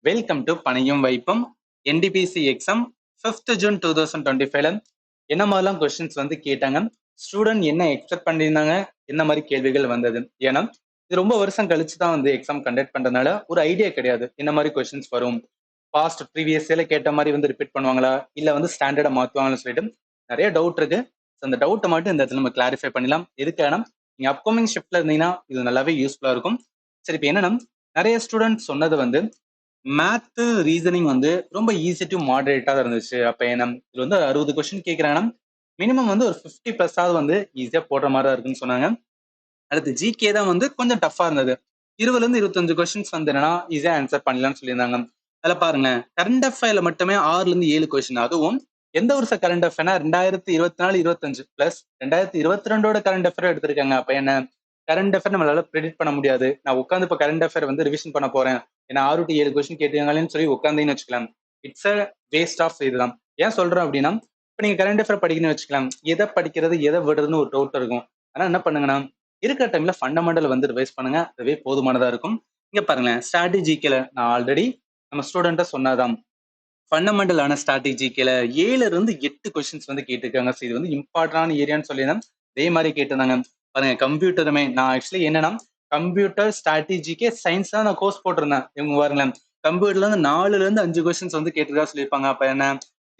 Welcome to பணியும் வைப்பும் NTPC exam 5th June 2025ல என்ன மாதிரிலாம் கொஸ்டின்ஸ் வந்து கேட்டாங்க, ஸ்டூடெண்ட் என்ன எக்ஸ்பெக்ட் பண்ணியிருந்தாங்க, என்ன மாதிரி கேள்விகள் வந்தது. ஏன்னா இது ரொம்ப வருஷம் கழிச்சு தான் வந்து எக்ஸாம் கண்டக்ட் பண்றதுனால ஒரு ஐடியா கிடையாது என்ன மாதிரி கொஸ்டின்ஸ் வரும், பாஸ்ட் ப்ரீவியஸ் இயர்ல கேட்ட மாதிரி வந்து ரிப்பீட் பண்ணுவாங்களா இல்ல வந்து ஸ்டாண்டர்டா மாத்துவாங்கன்னு சொல்லிட்டு நிறைய டவுட் இருக்கு. அந்த டவுட்டை மட்டும் இந்த இடத்துல நம்ம கிளாரிஃபை பண்ணிடலாம். எதுக்கான நீங்க அப்கமிங் ஷிஃப்ட்ல இருந்தீங்கன்னா இது நல்லாவே யூஸ்ஃபுல்லா இருக்கும். சரி, இப்போ என்னன்னா நிறைய ஸ்டூடெண்ட்ஸ் சொன்னது வந்து மேத்து ரீசனிங் வந்து ரொம்ப ஈஸி டு மாடரேட்டா தான் இருந்துச்சு. அப்ப என்ன இது வந்து 60 கொஸ்டின் கேட்கறாங்கன்னா மினிமம் வந்து ஒரு 50 பிளஸ் ஆவது வந்து ஈஸியா போடுற மாதிரி தான் இருக்குன்னு சொன்னாங்க. அடுத்து ஜிகே தான் வந்து கொஞ்சம் டஃபா இருந்தது. 20ல இருந்து 25 கொஸ்டின்ஸ் வந்து என்னன்னா ஈஸியா ஆன்சர் பண்ணலாம்னு சொல்லியிருந்தாங்க. அதுல பாருங்க, கரண்ட் அஃபேர்ல மட்டுமே 6ல இருந்து 7 கொஸ்டின், அதுவும் எந்த வருஷம் கரண்ட் அஃபேர்னா 2024-25 பிளஸ் 2022ஓட கரண்ட் அஃபேர் எடுத்திருக்காங்க. அப்ப என்ன கரண்ட் அஃபேர் நம்மளால ப்ரெடிக்ட் பண்ண முடியாது. நான் உட்காந்து இப்போ கரண்ட் அஃபேர் வந்து ரிவிஷன் பண்ண போறேன், ஏன்னா 6 to 7 கொஸ்டின் கேட்டுருக்காங்கன்னு சொல்லி உட்காந்தீங்கன்னு வச்சுக்கலாம், இட்ஸ் அ வேஸ்ட் ஆஃப் இதுதான். ஏன் சொல்றேன் அப்படின்னா, இப்போ நீங்க கரண்ட் அஃபேர் படிக்கணும்னு வச்சுக்கலாம், எதை படிக்கிறது எதை விடுறதுன்னு ஒரு டவுட் இருக்கும். ஆனா என்ன பண்ணுங்கன்னா இருக்கிற டைம்ல ஃபண்டமெண்டல் வந்து ரிவைஸ் பண்ணுங்க, அதுவே போதுமானதா இருக்கும். இங்க பாருங்களேன், ஸ்ட்ராட்டஜிக்கல நான் ஆல்ரெடி நம்ம ஸ்டூடெண்ட்டை சொன்னதான், ஃபண்டமெண்டலான ஸ்ட்ராட்டஜிக்கல 7ல இருந்து 8 கொஸ்டின்ஸ் வந்து கேட்டிருக்காங்க. ஸோ இது வந்து இம்பார்ட்டன்டான ஏரியான்னு சொல்லியிருந்தேன். அதே மாதிரி கேட்டிருந்தாங்க. பாருங்க, கம்ப்யூட்டருமே நான் ஆக்சுவலி என்னன்னா கம்ப்யூட்டர் ஸ்ட்ராட்டஜிக்கே சயின்ஸ் தான் நான் கோர்ஸ் போட்டிருந்தேன். இவங்க பாருங்களேன், கம்ப்யூட்டர்ல இருந்து 4ல இருந்து 5 கொஸ்டின்ஸ் வந்து கேட்டிருக்கா சொல்லியிருப்பாங்க. அப்ப என்ன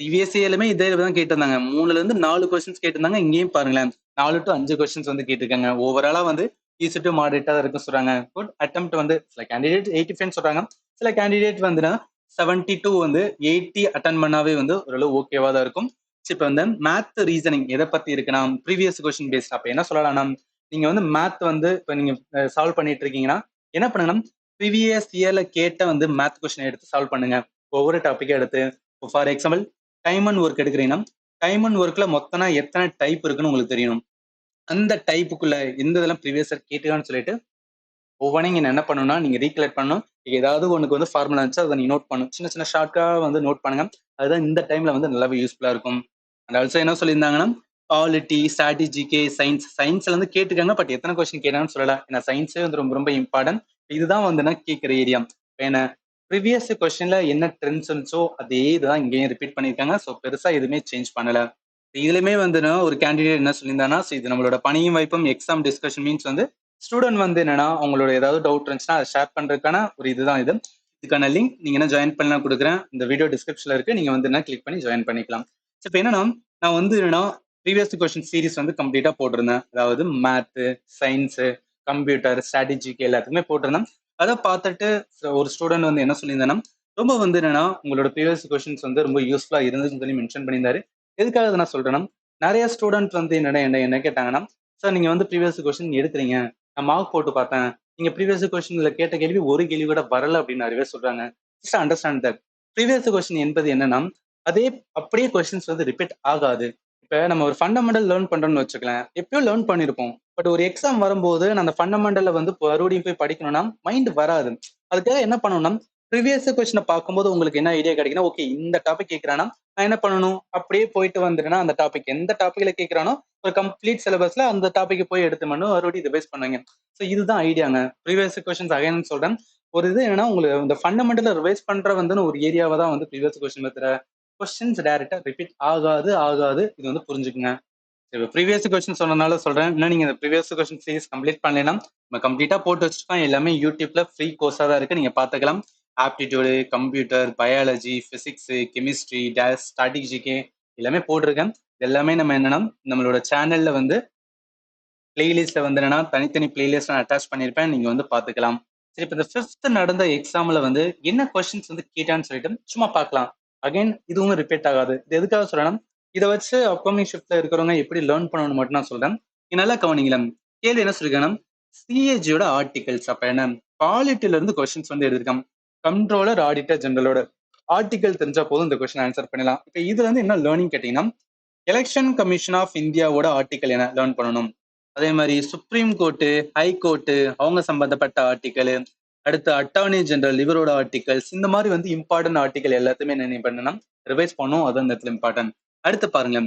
சிபிஎஸ்சிலுமே இதே தான் கேட்டிருந்தாங்க. 3ல இருந்து 4 கொஸ்டின்ஸ் கேட்டிருந்தாங்க. இங்கேயும் பாருங்களேன் 4 to 5 கொஸ்டின்ஸ் வந்து கேட்டிருக்காங்க. ஓவராலா வந்து ஈஸி டு மாடரேட்டா இருக்குன்னு சொல்றாங்க. குட் அட்டெம்ப்ட் வந்து சில கேண்டிடேட் 85 சொல்றாங்க, சில கேண்டிடேட் வந்துன்னா 72 வந்து 80 அட்டன் பண்ணாவே வந்து ஓரளவு ஓகேவா தான் இருக்கும். இப்போ வந்து மேத் ரீசனிங் எதை பத்தி இருக்குன்னா ப்ரீவியஸ் கொஸ்டின் பேஸ்ட். அப்ப என்ன சொல்லலாம்னா, நீங்க வந்து மேத் வந்து இப்போ நீங்க சால்வ் பண்ணிட்டு இருக்கீங்கன்னா என்ன பண்ணுங்கன்னா, ப்ரீவியஸ் இயர்ல கேட்ட வந்து மேத் கொஸ்டின் எடுத்து சால்வ் பண்ணுங்க. ஒவ்வொரு டாப்பிக்கை எடுத்து, for example time and work எடுக்கிறீங்கன்னா டைம் அண்ட் ஒர்க்ல மொத்தமா எத்தனை டைப் இருக்குன்னு உங்களுக்கு தெரியணும். அந்த டைப்புக்குள்ள எந்த இதெல்லாம் ப்ரீவியஸ் இயர் கேட்டுக்கான்னு சொல்லிட்டு ஒவ்வொன்றையும் நீங்க என்ன பண்ணணும்னா நீங்க ரீகலெக்ட் பண்ணணும். ஏதாவது ஒண்ணுக்கு வந்து ஃபார்முலா இருந்துச்சு அதை நீங்க நோட் பண்ணணும். சின்ன சின்ன ஷார்ட்கா வந்து நோட் பண்ணுங்க. அதுதான் இந்த டைம்ல வந்து நல்லாவே யூஸ்ஃபுல்லா இருக்கும். அண்ட் ஆல்சோ என்ன சொல்லியிருந்தாங்கன்னா, பாலிட்டி, ஸ்ட்ராட்டஜிக்கே, சயின்ஸ்ல இருந்து கேட்டுக்காங்க. பட் எத்தனை கொஸ்டின் கேட்டாங்கன்னு சொல்லல. ஏன்னா சயின்ஸே வந்து ரொம்ப ரொம்ப இம்பார்ட்டன்ட். இதுதான் வந்து நான் கேட்கிற ஏரியா. ஏன்னா ப்ரீவியஸ் கொஸ்டின்ல என்ன ட்ரெண்ட்ஸ் இருந்துச்சோ அதே இதுதான் இங்கேயும் ரிப்பீட் பண்ணியிருக்காங்க. ஸோ பெருசா எதுவுமே சேஞ்ச் பண்ணல. இதுலயுமே வந்து ஒரு கேண்டிடேட் என்ன சொல்லியிருந்தாங்கன்னா, இது நம்மளோட பணியும் வாய்ப்பும் எக்ஸாம் டிஸ்கஷன் மீன்ஸ் வந்து ஸ்டூடெண்ட் வந்து என்னன்னா அவங்களோட ஏதாவது டவுட் இருந்துச்சுன்னா அதை ஷேர் பண்றதுக்கான ஒரு இதுதான் இது. இதுக்கான லிங்க் நீங்க என்ன ஜாயின் பண்ணலாம் கொடுக்குறேன், இந்த வீடியோ டிஸ்கிரிப்ஷன்ல இருக்கு. நீங்க வந்து என்ன கிளிக் பண்ணி ஜாயின் பண்ணிக்கலாம். இப்போ என்னன்னா நான் வந்து என்னன்னா ப்ரீவியஸ் கொஸ்டின் சீரிஸ் வந்து கம்ப்ளீட்டா போட்டிருந்தேன். அதாவது மேத்து, சயின்ஸு, கம்ப்யூட்டர், ஸ்ட்ராட்டஜிக்கு எல்லாத்துக்குமே போட்டிருந்தேன். அதை பார்த்துட்டு ஒரு ஸ்டூடெண்ட் வந்து என்ன சொல்லியிருந்தேன்னா, ரொம்ப வந்து என்னன்னா உங்களோட ப்ரீவியஸ் கொஸ்டின்ஸ் வந்து ரொம்ப யூஸ்ஃபுல்லா இருந்துச்சுன்னு சொல்லி மென்ஷன் பண்ணியிருந்தாரு. எதுக்காக அதை நான் சொல்றேன்னா, நிறைய ஸ்டூடெண்ட் வந்து என்ன கேட்டாங்கன்னா, சார் நீங்க வந்து ப்ரீவியஸ் கொஸ்டின் எடுக்கிறீங்க, நான் மார்க் போட்டு பார்த்தேன், நீங்க ப்ரீவியஸ் கொஸ்டின்ல கேட்ட கேள்வி ஒரு கேள்வி கூட வரல அப்படின்னு நிறையவே சொல்றாங்க. Just understand that previous question என்பது என்னன்னா அதே அப்படியே கொஸ்டின்ஸ் வந்து ரிப்பீட் ஆகாது. இப்ப நம்ம ஒரு ஃபண்டமெண்டல் லேர்ன் பண்றோம்னு வச்சுக்கலாம், எப்பயோ லேர்ன் பண்ணிருப்போம். பட் ஒரு எக்ஸாம் வரும்போது நான் அந்த ஃபண்டமெண்டல்ல வந்து மறுபடியும் போய் படிக்கணும்னா மைண்ட் வராது. அதுக்காக என்ன பண்ணணும்னா ப்ரீவியஸ் கொஸ்டினை பார்க்கும்போது உங்களுக்கு என்ன ஐடியா கிடைக்குன்னா, ஓகே இந்த டாபிக் கேட்கிறானா நான் என்ன பண்ணணும், அப்படியே போயிட்டு வந்துடுனா அந்த டாபிக் எந்த டாபிக்ல கேட்கிறானோ ஒரு கம்ப்ளீட் சிலபஸ்ல அந்த டாபிக் போய் எடுத்து பண்ணணும், மறுபடியும் ரிவைஸ் பண்ணுங்க. ஸோ இதுதான் ஐடியாங்க. ப்ரீவியஸ் கொஸ்டின்ஸ் அகைன் சொல்றேன். ஒரு இது என்னன்னா உங்களுக்கு இந்த ஃபண்டமெண்டல் ரிவைஸ் பண்ற வந்து ஒரு ஏரியாவை தான் வந்து ப்ரீவியஸ் கொஸ்டின் மெத்தட கொஸ்டின்ஸ் டைரக்டா ரிப்பீட் ஆகாது. இது வந்து புரிஞ்சுக்குங்க. இப்போ ப்ரீவியஸ் கொஸ்டின் சொன்னதுனால சொல்றேன். இன்னும் நீங்க இந்த ப்ரீவியஸ் கொஸ்டின் சீரிஸ் கம்ப்ளீட் பண்ணலைன்னா நம்ம கம்ப்ளீட்டா போட்டு வச்சுருக்கோம். எல்லாமே யூடியூப்ல ஃப்ரீ கோர்ஸா தான் இருக்கு, நீங்க பார்த்துக்கலாம். Aptitude, computer, biology, physics, chemistry, days, ஸ்ட்ராட்டஜிக்கு எல்லாமே போட்டிருக்கேன். எல்லாமே நம்ம என்னன்னா நம்மளோட சேனல்ல வந்து பிளேலிஸ்ட்ல வந்து என்னன்னா தனித்தனி பிளேலிஸ்ட் நான் அட்டாச் பண்ணியிருப்பேன், நீங்க வந்து பார்த்துக்கலாம். சரி, இப்போ இந்த 5th நடந்த எக்ஸாம்ல வந்து என்ன கொஸ்டின்ஸ் வந்து கேட்டான்னு சொல்லிட்டு சும்மா பார்க்கலாம். அகைன் இதுவும் ரிப்பீட் ஆகாது. இது எதுக்காக சொல்றேன்னா, இதை வச்சு அப்கமிங் ஷிஃப்ட்ல இருக்கிறவங்க எப்படி லேர்ன் பண்ணணும்னு மட்டும் நான் சொல்றேன். நீங்க நல்லா கவனிங்களேன். கேள்வி என்ன சொல்லிருக்கேன்னா, சிஏஜியோட ஆர்டிகல்ஸ். அப்ப என்ன பாலிட்டில இருந்து கொஸ்டின்ஸ் வந்து எடுத்திருக்காங்க. கண்ட்ரோலர், ஆடிட்டர் ஜெனரலோட ஆர்டிகல் தெரிஞ்சா போதும் இந்த கொஸ்டின் ஆன்சர் பண்ணலாம். இப்போ இதுல வந்து என்ன லேர்னிங் கேட்டீங்கன்னா, எலெக்ஷன் கமிஷன் ஆஃப் இந்தியாவோட ஆர்டிகல் என்ன லேர்ன் பண்ணணும். அதே மாதிரி சுப்ரீம் கோர்ட்டு, ஹை கோர்ட்டு அவங்க சம்பந்தப்பட்ட ஆர்டிக்கல், அடுத்து அட்டார்னி ஜெனரல் இவரோட ஆர்டிகல்ஸ், இந்த மாதிரி வந்து இம்பார்ட்டன்ட் ஆர்டிகல் எல்லாத்தையுமே என்ன பண்ணணும் ரிவைஸ் பண்ணும். அது அந்த இடத்துல இம்பார்ட்டன்ட். அடுத்து பாருங்க,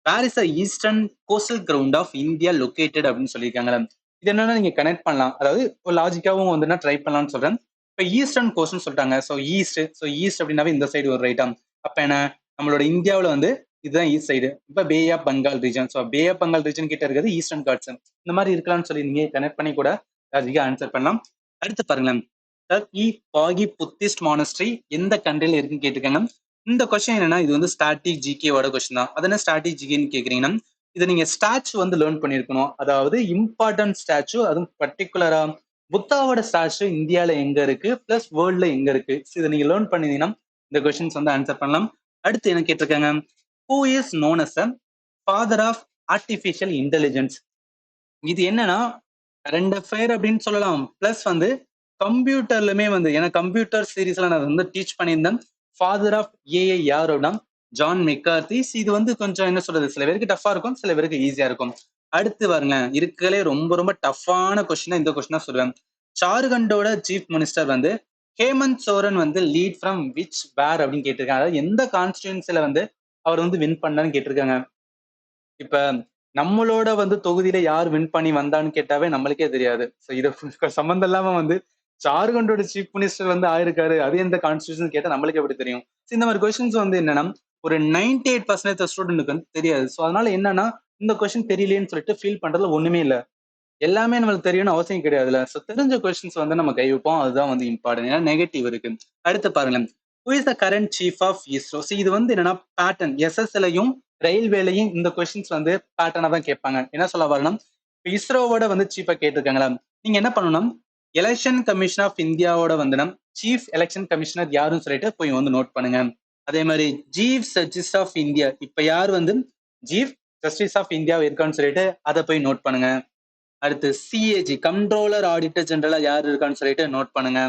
where is the eastern coastal ground of India located அப்படின்னு சொல்லியிருக்காங்க. இது என்னன்னா நீங்க கனெக்ட் பண்ணலாம், அதாவது ஒரு லாஜிக்காவும் வந்து ட்ரை பண்ணலாம்னு சொல்றேன். இப்ப ஈஸ்டர்ன் கோஸ்ட்னு சொல்லிட்டாங்க. ஈஸ்ட் அப்படின்னாவே இந்த சைடு ஒரு ரைட்டா. அப்ப என்ன, நம்மளோட இந்தியாவுல வந்து இதுதான் ஈஸ்ட் சைடு. இப்ப bay of Bengal region. Bay of Bengal region கிட்ட இருக்கிறது ஈஸ்டர்ன் காட்ஸ். இந்த மாதிரி இருக்கலாம்னு சொல்லி நீங்க கனெக்ட் பண்ணி கூட லாஜிக்கா ஆன்சர் பண்ணலாம். அடுத்து பாருங்களேன், இ பாகி புத்திஸ்ட் மானஸ்ட்ரி எந்த கண்ட்ரில இருக்குன்னு கேட்டிருக்காங்க. இந்த கொஸ்டின் என்னன்னா, இது வந்து ஸ்டாட்டிக் ஜிகேவோட கொஸ்டின் தான். அது என்ன ஸ்டாட்டிக் ஜிகேன்னு கேக்குறீங்கன்னா, இதை நீங்க ஸ்டாச்சு வந்து லேர்ன் பண்ணிருக்கணும். அதாவது இம்பார்ட்டன்ட் ஸ்டாச்சு, அதுவும் பர்டிகுலரா புத்தாவோட ஸ்டாச்சு இந்தியால எங்க இருக்கு, பிளஸ் வேர்ல்ட்ல எங்க இருக்கு, இதை நீங்க லேர்ன் பண்ணீங்கன்னா இந்த கொஸ்டின்ஸ் வந்து ஆன்சர் பண்ணலாம். அடுத்து என்ன கேட்டிருக்காங்க, who is known as a father of artificial intelligence. இது என்னன்னா கரண்ட் அஃபேர் அப்படின்னு சொல்லலாம், பிளஸ் வந்து கம்ப்யூட்டர்லுமே வந்து, ஏன்னா கம்ப்யூட்டர் சீரீஸ்ல நான் வந்து டீச் பண்ணியிருந்தேன். ஃபாதர் ஆஃப் ஏஐ யாரோட, ஜான் மெக்கார்த்திஸ். இது வந்து கொஞ்சம் என்ன சொல்றது, சில பேருக்கு டஃபா இருக்கும், சில பேருக்கு ஈஸியா இருக்கும். அடுத்து பாருங்க, இருக்கலே ரொம்ப ரொம்ப டஃப்பான கொஸ்டின் இந்த கொஸ்டின் தான் சொல்லுவேன். ஜார்க்கண்டோட சீஃப் மினிஸ்டர் வந்து ஹேமந்த் சோரன் வந்து லீட் ஃப்ரம் விச் வேர் அப்படின்னு கேட்டிருக்காங்க. அதாவது எந்த கான்ஸ்டியூன்சில வந்து அவர் வந்து வின் பண்ணான்னு கேட்டிருக்காங்க. இப்ப நம்மளோட வந்து தொகுதியில யார் வின் பண்ணி வந்தான்னு கேட்டாவே நம்மளுக்கே தெரியாது. இது சம்பந்தம் இல்லாம வந்து ஜார்க்கண்டோட சீஃப் மினிஸ்டர் வந்து ஆயிருக்காரு, அது எந்த கான்ஸ்டியூஷன் கேட்டா நம்மளுக்கு எப்படி தெரியும். இந்த மாதிரி கொஸ்டின்ஸ் வந்து என்னன்னா ஒரு 98% ஸ்டூடெண்ட்டுக்கு வந்து தெரியாது. ஸோ அதனால என்னன்னா, இந்த கொஸ்டின் தெரியலேன்னு சொல்லிட்டு ஃபீல் பண்றதுல ஒண்ணுமே இல்லை. எல்லாமே நம்மளுக்கு தெரியணும்னு அவசியம் கிடையாதுல்ல. ஸோ தெரிஞ்ச கொஸ்டின்ஸ் வந்து நம்ம கை வைப்போம், அதுதான் வந்து இம்பார்ட்டன்ட். ஏன்னா நெகட்டிவ் இருக்கு. அடுத்து பாருங்களேன், who is the current chief of ISRO. இது வந்து என்னன்னா பேட்டர்ன், எஸ்எஸ்எல்லையும் ரயில்வேலையும் இந்த கொஸ்டின்ஸ் வந்து பேட்டர்னா தான் கேட்பாங்க. என்ன சொல்ல வரணும், இப்போ இஸ்ரோவோட வந்து சீஃபா கேட்டிருக்காங்களா, நீங்க என்ன பண்ணணும், எலெக்ஷன் கமிஷன் ஆஃப் இந்தியாவோட வந்து சீஃப் எலெக்ஷன் கமிஷனர் யாருன்னு சொல்லிட்டு போய் வந்து நோட் பண்ணுங்க. அதே மாதிரி சீஃப் ஜஸ்டிஸ் ஆஃப் இந்தியா, இப்ப யார் வந்து சீஃப் ஜஸ்டிஸ் ஆஃப் இந்தியா இருக்கான்னு சொல்லிட்டு அதை போய் நோட் பண்ணுங்க. அடுத்து சிஏஜி கண்ட்ரோலர் ஆடிட்டர் ஜெனரலா யார் இருக்கான்னு சொல்லிட்டு நோட் பண்ணுங்க.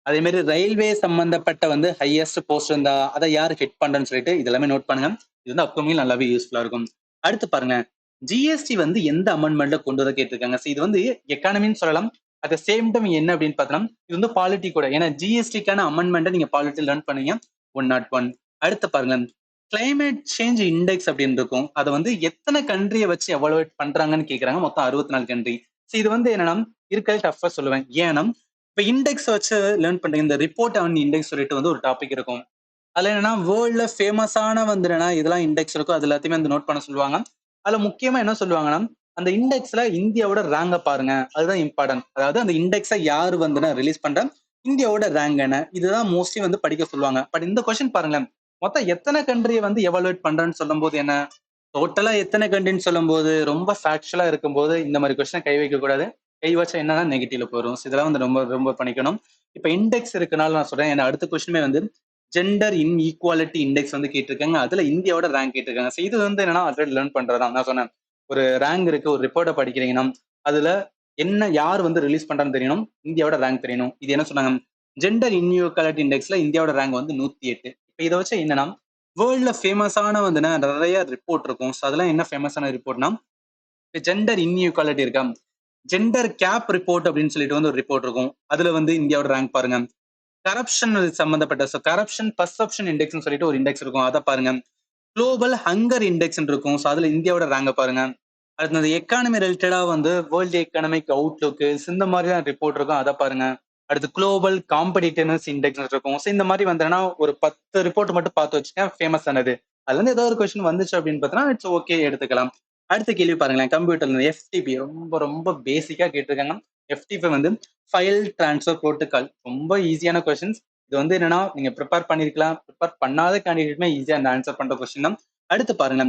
அதே மாதிரி ரயில்வே சம்பந்தப்பட்ட வந்து ஹையஸ்ட் போஸ்ட் இருந்தா அதை யார் ஹெட் பண்றேன்னு சொல்லிட்டு இதெல்லாமே நோட் பண்ணுங்க. இது வந்து அப்கமிங் நல்லாவே யூஸ்ஃபுல்லா இருக்கும். அடுத்து பாருங்க, ஜிஎஸ்டி வந்து எந்த அமெண்ட்மெண்ட்ல கொண்டு வர கேட்டிருக்காங்க. இது வந்து எக்கானமின்னு சொல்லலாம். அட் த சேம் டைம் என்ன அப்படின்னு பார்த்தோம்னா இது வந்து பாலிட்டி கூட. ஏன்னா ஜிஎஸ்டிக்கான அமெண்ட்மெண்ட்டை நீங்க பாலிட்டி லேர்ன் பண்ணீங்க 101. அடுத்து பாருங்க, கிளைமேட் சேஞ்ச் இண்டெக்ஸ் அப்படின்னு இருக்கும். அதை வந்து எத்தனை கண்ட்ரியை வச்சு எவாலுவேட் பண்றாங்கன்னு கேட்கறாங்க. மொத்தம் 64 கண்ட்ரி. இது வந்து என்னன்னா இருக்கிறது டஃபா சொல்லுவேன். ஏன்னா இப்ப இண்டெக்ஸ் வச்சு லேர்ன் பண்றீங்க. இந்த ரிப்போர்ட் ஆன் இண்டெக்ஸ் சொல்லிட்டு வந்து ஒரு டாபிக் இருக்கும். அதுல என்னன்னா வேர்ல்ட்ல ஃபேமஸான வந்து என்னன்னா இதெல்லாம் இண்டெக்ஸ் இருக்கும், அது எல்லாத்தையுமே வந்து நோட் பண்ண சொல்லுவாங்க. அதுல முக்கியமா என்ன சொல்லுவாங்கன்னா, அந்த இண்டெக்ஸ்ல இந்தியாவோட ரேங்க பாருங்க, அதுதான் இம்பார்ட்டன்ட். அதாவது அந்த இண்டெக்ஸை யாரு வந்து ரிலீஸ் பண்ற, இந்தியாவோட ரேங்க் என்ன, இதுதான் மோஸ்ட்லி வந்து படிக்க சொல்லுவாங்க. பட் இந்த கொஸ்டின் பாருங்களேன், மொத்தம் எத்தனை கண்ட்ரியை வந்து எவாலுவேட் பண்றேன்னு சொல்லும் போது என்ன, டோட்டலா எத்தனை கண்ட்ரின்னு சொல்லும் போது ரொம்ப ஃபேக்சுவலா இருக்கும் போது இந்த மாதிரி கொஸ்டின் கை வைக்க கூடாது. கை வச்சா என்னன்னா நெகட்டிவ்ல போயிடும். இதெல்லாம் வந்து ரொம்ப ரொம்ப பண்ணிக்கணும். இப்ப இண்டெக்ஸ் இருக்கனால நான் சொல்றேன். ஏன்னா அடுத்த கொஸ்டினே வந்து ஜெண்டர் இன்இக்வாலிட்டி இண்டெக்ஸ் வந்து கேட்டிருக்காங்க. அதுல இந்தியாவோட ரேங்க் கேட்டிருக்காங்க. இது வந்து என்னன்னா ஆல்ரெடி லேர்ன் பண்றதுதான். நான் சொன்னேன், ஒரு ரேங்க் இருக்கு, ஒரு ரிப்போர்ட்டை படிக்கிறீங்கன்னா அதுல என்ன யார் வந்து ரிலீஸ் பண்றான்னு தெரியணும், இந்தியாவோட ரேங்க் தெரியணும். இது என்ன சொன்னாங்க, ஜெண்டர் இன்இக்வாலிட்டி இண்டெக்ஸ்ல இந்தியாவோட ரேங்க் வந்து 108. இப்ப இதை வச்சு என்னன்னா வேர்ல்ட்ல ஃபேமஸான வந்து நிறைய ரிப்போர்ட் இருக்கும். அதெல்லாம் என்ன ஃபேமஸான ரிப்போர்ட்னா, ஜெண்டர் இன்இக்வாலிட்டி இருக்கா, ஜெண்டர் கேப் ரிப்போர்ட் அப்படின்னு சொல்லிட்டு வந்து ஒரு ரிப்போர்ட் இருக்கும். அதுல வந்து இந்தியாவோட ரேங்க் பாருங்க. கரப்ஷன் சம்பந்தப்பட்ட கரப்ஷன் பர்செப்ஷன் இண்டெக்ஸ் சொல்லிட்டு ஒரு இண்டெக்ஸ் இருக்கும், அதை பாருங்க. குளோபல் ஹங்கர் இண்டெக்ஸ் இருக்கும். அதுல இந்தியாவோட ரேங்க பாருங்க. அடுத்தது எக்கானமி ரிலேட்டடா வந்து வேர்ல்டு எக்கனாமிக் அவுட்லுக் இந்த மாதிரி தான் ரிப்போர்ட் இருக்கும், அதை பாருங்க. அடுத்து குளோபல் காம்படிட்டிவ்னஸ் இண்டெக்ஸ் இருக்கும். இந்த மாதிரி வந்தேன்னா ஒரு 10 ரிப்போர்ட் மட்டும் பார்த்து வச்சுக்கேன், ஃபேமஸ் ஆனது. அதுல இருந்து ஏதாவது ஒரு கொஸ்டின் வந்துச்சு அப்படின்னு பார்த்தோன்னா இட்ஸ் ஓகே, எடுத்துக்கலாம். அடுத்த கேள்வி பாருங்களேன், கம்ப்யூட்டர்ல எஃப்டிபி ரொம்ப ரொம்ப பேசிக்கா கேட்டிருக்காங்க. எஃப்டிபி வந்து ஃபைல் டிரான்ஸ்ஃபர் புரோட்டோகால். ரொம்ப ஈஸியான கொஸ்டின்ஸ். இது வந்து என்னன்னா நீங்க ப்ரிப்பேர் பண்ணிருக்கலாம், ப்ரிப்பேர் பண்ணாத கேண்டிடேட்மே ஈஸியா அந்த ஆன்சர் பண்ற கொஸ்டின் தான். அடுத்து பாருங்க,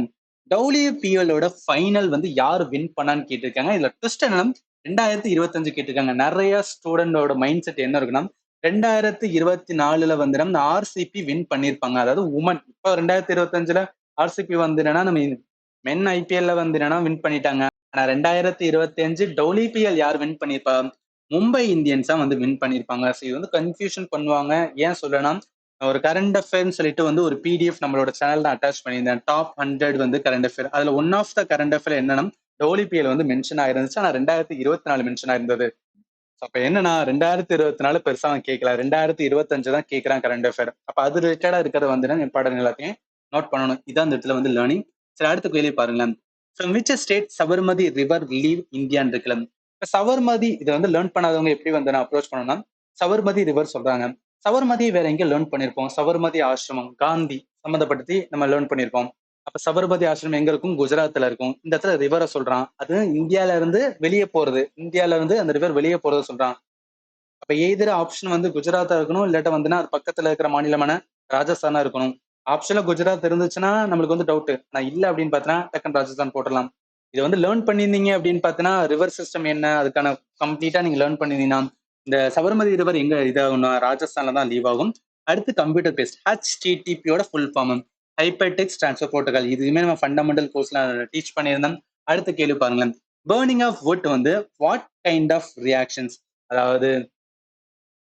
டபிள்யூபிஎல்லோட ஃபைனல் வந்து யார் வின் பண்ணான்னு கேட்டிருக்காங்க. இதுல ட்விஸ்ட் என்னன்னா 2025 கேட்டிருக்காங்க. நிறைய ஸ்டூடெண்டோட மைண்ட் செட் என்ன இருக்குன்னா, 2024 வந்து நம்ம ஆர்சிபி வின் பண்ணிருப்பாங்க, அதாவது உமன். இப்போ 2025 ஆர்சிபி வந்து என்னன்னா நம்ம மென் ஐபிஎல்ல வந்து என்னன்னா வின் பண்ணிட்டாங்க. ஆனா 2025 டபிள்யூபிஎல் யார் வின் பண்ணிருப்பா, மும்பை இந்தியன்ஸா வந்து வின் பண்ணிருப்பாங்க. இது வந்து கன்ஃபியூஷன் பண்ணுவாங்க. ஏன் சொல்லனா, ஒரு கரண்ட் அஃபேர்னு சொல்லிட்டு வந்து ஒரு பிடிஎஃப் நம்மளோட சேனல்ல அட்டாச் பண்ணியிருந்தேன். டாப் 100 வந்து கரண்ட் அஃபேர். அதுல one of the current affair என்னன்னா டபிள்யூபிஎல் வந்து மென்ஷன் ஆயிருந்துச்சு. ஆனா 2024 மென்ஷன் ஆயிருந்தது. அப்ப என்னன்னா 2024 பெருசா அவன் கேட்கல, 2025 தான் கேட்கறான் கரண்ட் அஃபேர். அப்ப அது ரிலேட்டடா இருக்கிறது வந்து இம்பார்ட்டன்ட் எல்லாத்தையும் நோட் பண்ணணும். இதான் இந்த இடத்துல வந்து லேர்னிங். சரி, அடுத்த கேள்வி பாருங்களேன். From which state Sabarmati river leave இந்தியான்னு இருக்குல்ல. இப்ப சபர்மதி இதை வந்து லேர்ன் பண்ணாதவங்க எப்படி வந்து நான் அப்ரோச் பண்ணணும்னா, சபர்மதி ரிவர் சொல்றாங்க. சபர்மதி வேற எங்க லேர்ன் பண்ணிருப்போம்? சபர்மதி ஆசிரமம் காந்தி சம்மந்தப்படுத்தி நம்ம லேர்ன் பண்ணிருப்போம். அப்ப சபர்மதி ஆசிரமம் எங்க இருக்கும்? குஜராத்ல இருக்கும். இந்த இடத்துல ரிவரை சொல்றான். அது இந்தியால இருந்து வெளியே போறது. இந்தியால இருந்து அந்த ரிவர் வெளியே போறத சொல்றான். அப்ப எய்தர் ஆப்ஷன் வந்து குஜராத்தா இருக்கணும், இல்லாட்ட வந்துன்னா அது பக்கத்துல இருக்கிற மாநிலமான ராஜஸ்தானா இருக்கணும். ஆப்ஷன்ல குஜராத் இருந்துச்சுன்னா நம்மளுக்கு வந்து டவுட். நான் இல்ல அப்படின்னு பார்த்தனா டக்குன்னு ராஜஸ்தான் போட்டுடலாம். இது வந்து லேர்ன் பண்ணியிருந்தீங்க அப்படின்னு பார்த்தீங்கன்னா ரிவர் சிஸ்டம் என்ன அதுக்கான கம்ப்ளீட்டா நீங்க லேர்ன் பண்ணிருந்தீங்கன்னா இந்த சபர்மதி ரிவர் எங்க இதாகும்னா ராஜஸ்தான்ல தான் லீவ் ஆகும். அடுத்து கம்ப்யூட்டர் பேஸ்ட் HTTP-யோட full form hyper text transfer protocol. இதுவுமே நம்ம ஃபண்டமெண்டல் கோர்ஸ்ல டீச் பண்ணியிருந்தோம். அடுத்த கேள்வி பாருங்களேன். பேர்னிங் ஆஃப் வுட் வந்து வாட் கைண்ட் ஆஃப் ரியாக்ஷன்ஸ்? அதாவது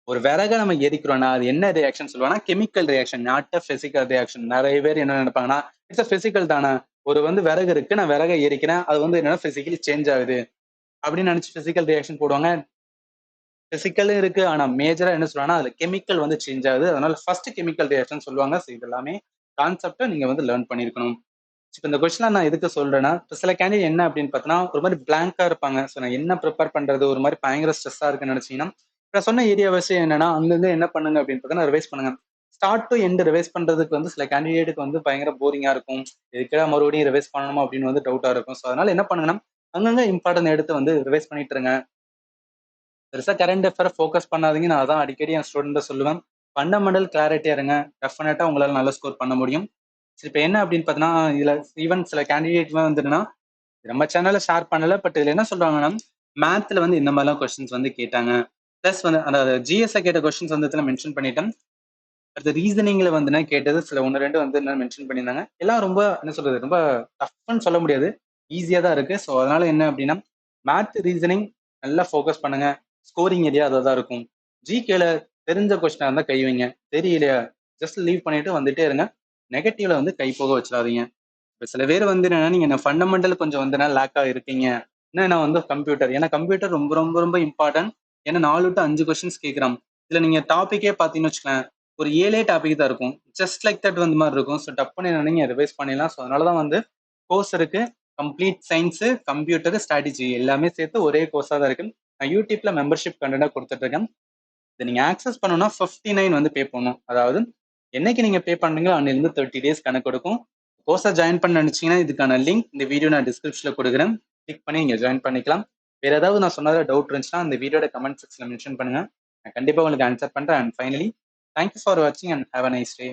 ஒரு விறக நம்ம எரிக்கிறோம்னா அது என்ன ரியாக்ஷன் சொல்லுவாங்கன்னா chemical reaction, not a physical reaction. நிறைய பேர் என்ன நினைப்பாங்கன்னா இட்ஸ் அ பிசிக்கல் தானே, ஒரு வந்து விறகு இருக்கு, நான் விறகை எரிக்கிறேன், அது வந்து என்னன்னா பிசிக்கலி சேஞ்ச் ஆகுது அப்படின்னு நினைச்சு பிசிக்கல் ரியாக்ஷன் போடுவாங்க. பிசிக்கலும் இருக்கு, ஆனா மேஜரா என்ன சொல்லுவாங்கன்னா அதுல கெமிக்கல் வந்து சேஞ்ச் ஆகுது, அதனால ஃபர்ஸ்ட் கெமிக்கல் ரியாக்ஷன் சொல்லுவாங்க. ஸோ இது எல்லாமே கான்செப்டை நீங்க வந்து லேர்ன் பண்ணிருக்கணும். இப்போ இந்த கொஸ்டின் நான் எதுக்கு சொல்றேன்னா, இப்போ சில கேண்டிடேட் என்ன அப்படின்னு பார்த்தோன்னா ஒரு மாதிரி பிளாங்கா இருப்பாங்க. ஸோ நான் என்ன ப்ரிப்பேர் பண்றது, ஒரு மாதிரி பயங்கர ஸ்ட்ரெஸ்ஸா இருக்குன்னு நினைச்சீங்கன்னா நான் சொன்ன ஏரியா விஷயம் என்னன்னா அங்கங்க என்ன பண்ணுங்க அப்படின்னு பார்த்தா ரிவைஸ் பண்ணுங்க. ஸ்டார்ட் டு எண்ட் ரிவைஸ் பண்றதுக்கு வந்து சில கேண்டிடேட்டுக்கு வந்து பயங்கர போரிங்கா இருக்கும். இதுக்கே மறுபடியும் ரிவைஸ் பண்ணணுமா அப்படின்னு வந்து டவுட்டா இருக்கும். ஸோ அதனால என்ன பண்ணுங்கன்னா அங்கங்க இம்பார்ட்டன்ட் எடுத்து வந்து ரிவைஸ் பண்ணிட்டு இருங்க. பெருசா கரண்ட் அஃபேர் ஃபோக்கஸ் பண்ணாதீங்க. நான் அதான் அடிக்கடி என் ஸ்டூடெண்ட்டை சொல்லுவேன். ஃபண்டமெண்டல் கிளாரிட்டியா இருங்க. டெஃபினட்டா உங்களால நல்ல ஸ்கோர் பண்ண முடியும். சரி இப்போ என்ன அப்படின்னு பார்த்தீங்கன்னா இதுல ஈவன் சில கேண்டிடேட் வந்துட்டுன்னா நம்ம சேனல்ல ஷேர் பண்ணல. பட் இதுல என்ன சொல்றாங்கன்னா மேத்ல வந்து இந்த மாதிரிலாம் கொஸ்டின்ஸ் வந்து கேட்டாங்க. பிளஸ் வந்து அந்த ஜிஎஸ்ல கேட்ட கொஸ்டின்ஸ் வந்து நான் மென்ஷன் பண்ணிட்டேன். அடுத்த ரீசனிங்ல வந்து கேட்டது சில ஒன்று ரெண்டு வந்து மென்ஷன் பண்ணியிருந்தாங்க. எல்லாம் ரொம்ப என்ன சொல்றது ரொம்ப டஃப்னு சொல்ல முடியாது. ஈஸியா தான் இருக்கு. ஸோ அதனால என்ன அப்படின்னா மேத் ரீசனிங் நல்லா ஃபோக்கஸ் பண்ணுங்க. ஸ்கோரிங் ஏரியா அதை தான் இருக்கும். ஜிகேல தெரிஞ்ச கொஸ்டினா இருந்தா கை வைங்க. தெரியலையா ஜஸ்ட் லீவ் பண்ணிட்டு வந்துட்டே இருங்க. நெகட்டிவ்ல வந்து கை போக வச்சிடாதீங்க. இப்போ சில பேர் வந்து என்னன்னா நீங்க ஃபண்டமெண்டல் கொஞ்சம் வந்து லேக்கா இருக்கீங்க. ஏன்னா வந்து கம்ப்யூட்டர், ஏன்னா கம்ப்யூட்டர் ரொம்ப ரொம்ப ரொம்ப இம்பார்ட்டன்ட். ஏன்னா 4 டு 5 கொஸ்டின்ஸ் கேட்குறான். இதுல நீங்க டாபிக்கே பார்த்தீங்கன்னு வச்சுக்கோங்க, ஒரு 7 டாபிக் தான் இருக்கும். ஜஸ்ட் லைக் தட் வந்து மாதிரி இருக்கும். ஸோ டப்புன்னு என்ன நீங்க ரிவைஸ் பண்ணிடலாம். ஸோ அதனால தான் வந்து கோர்ஸ் இருக்கு. கம்ப்ளீட் சயின்ஸ், கம்ப்யூட்டர், ஸ்ட்ராட்டஜி எல்லாமே சேர்த்து ஒரே கோர்ஸாக தான் இருக்கு. நான் யூடியூப்ல மெம்பர்ஷிப் கண்டென்ட்டாக கொடுத்துட்டு இருக்கேன். இதை நீங்க ஆக்சஸ் பண்ணணும்னா 59 வந்து பே பண்ணணும். அதாவது என்னைக்கு நீங்க பே பண்றீங்களோ அன்னிலிருந்து 30 டேஸ் கணக்கு எடுக்கும். கோர்ஸை ஜாயின் பண்ண நினைச்சீங்கன்னா இதுக்கான லிங்க் இந்த வீடியோ நான் டிஸ்கிரிப்ஷன்ல கொடுக்குறேன். கிளிக் பண்ணி நீங்க ஜாயின் பண்ணிக்கலாம். வேற ஏதாவது நான் சொன்னதுல டவுட் இருந்துச்சுன்னா அந்த வீடியோட கமெண்ட் செக்ஷன்ல மென்ஷன் பண்ணுங்க. நான் கண்டிப்பா உங்களுக்கு ஆன்சர் பண்றேன். அண்ட் ஃபைனலி தேங்க்யூ ஃபார் வாட்சிங் and have a nice day.